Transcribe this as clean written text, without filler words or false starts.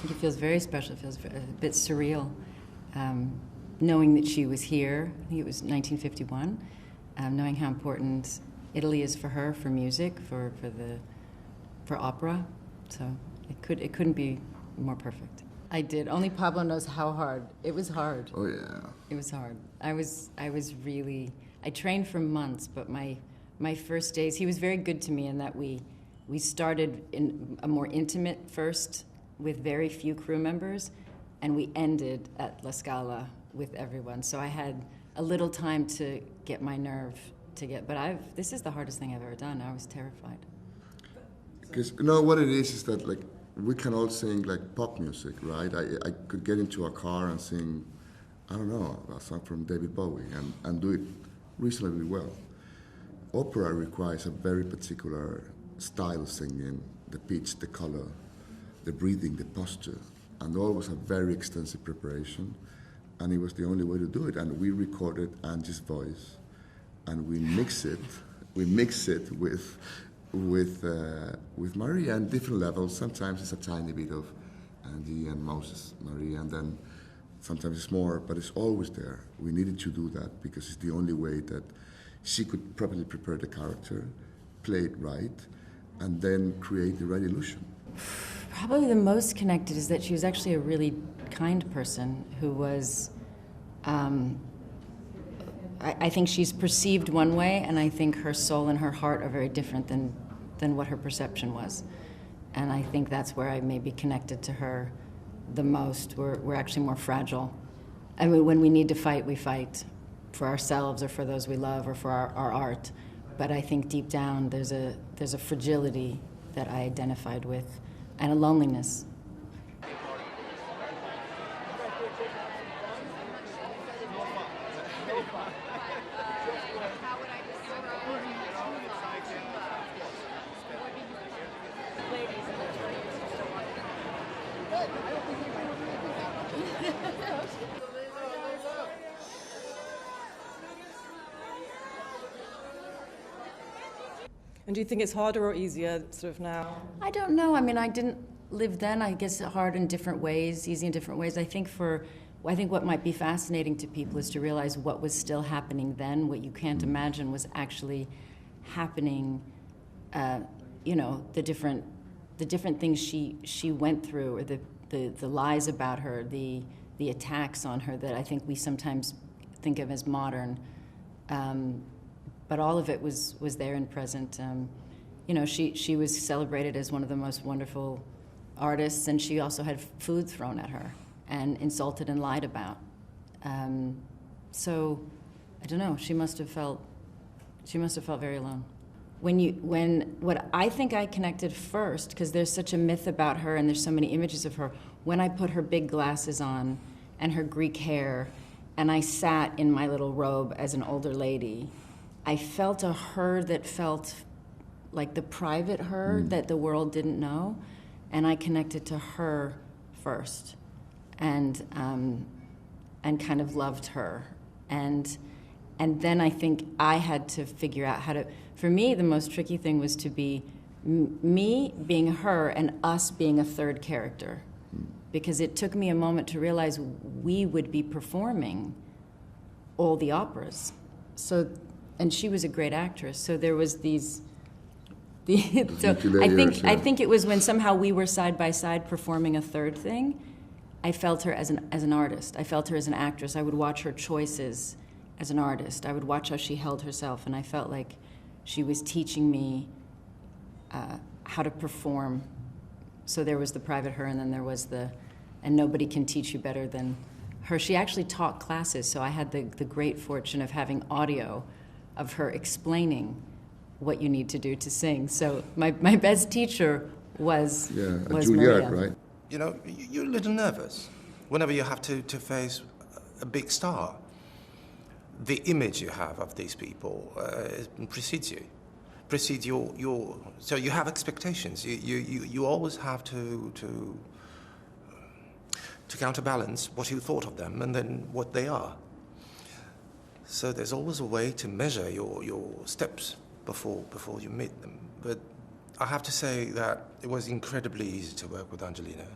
think it feels very special. It feels a bit surreal, knowing that she was here. I think it was 1951. Knowing how important Italy is for her, for music, for opera. So it couldn't be more perfect. I did. Only Pablo knows how hard. It was hard. Oh yeah. It was hard. I trained for months, but my first days, he was very good to me in that we started in a more intimate first with very few crew members, and we ended at La Scala with everyone. So I had a little time to get my nerve but this is the hardest thing I've ever done. I was terrified. Because what it is that like we can all sing like pop music, right? I could get into a car and sing, I don't know, a song from David Bowie and do it reasonably well. Opera requires a very particular style of singing, the pitch, the color, the breathing, the posture, and always a very extensive preparation. And it was the only way to do it. And we recorded Angie's voice, and we mix it with Maria on different levels. Sometimes it's a tiny bit of Angie and Moses, Maria, and then sometimes it's more, but it's always there. We needed to do that because it's the only way that she could properly prepare the character, play it right, and then create the right illusion. Probably the most connected is that she was actually a really kind person who was, I think she's perceived one way, and I think her soul and her heart are very different than what her perception was. And I think that's where I maybe connected to her the most. We're actually more fragile. I mean, when we need to fight, we fight for ourselves or for those we love or for our art. But I think deep down there's a fragility that I identified with and a loneliness. And do you think it's harder or easier sort of now? I don't know. I mean, I didn't live then. I guess hard in different ways, easy in different ways. I think what might be fascinating to people is to realize what was still happening then, what you can't imagine was actually happening. The different things she went through, or the lies about her, the attacks on her that I think we sometimes think of as modern. But all of it was there and present. She was celebrated as one of the most wonderful artists, and she also had food thrown at her and insulted and lied about. So I don't know. She must have felt very alone. What I think I connected first, because there's such a myth about her and there's so many images of her, when I put her big glasses on and her Greek hair, and I sat in my little robe as an older lady, I felt a her that felt like the private her that the world didn't know, and I connected to her first, and kind of loved her, and then I think I had to figure out how to. For me, the most tricky thing was to be me being her and us being a third character, because it took me a moment to realize we would be performing all the operas, so. And she was a great actress, so there was these. So I think it was when somehow we were side by side performing a third thing. I felt her as an artist. I felt her as an actress. I would watch her choices as an artist. I would watch how she held herself, and I felt like she was teaching me how to perform. So there was the private her, and then there was and nobody can teach you better than her. She actually taught classes, so I had the great fortune of having audio of her explaining what you need to do to sing. So my best teacher was Juilliard, Maria. right? You know, you're a little nervous whenever you have to face a big star. The image you have of these people precedes your so you have expectations. You always have to counterbalance what you thought of them and then what they are. So there's always a way to measure your steps before you meet them. But I have to say that it was incredibly easy to work with Angelina.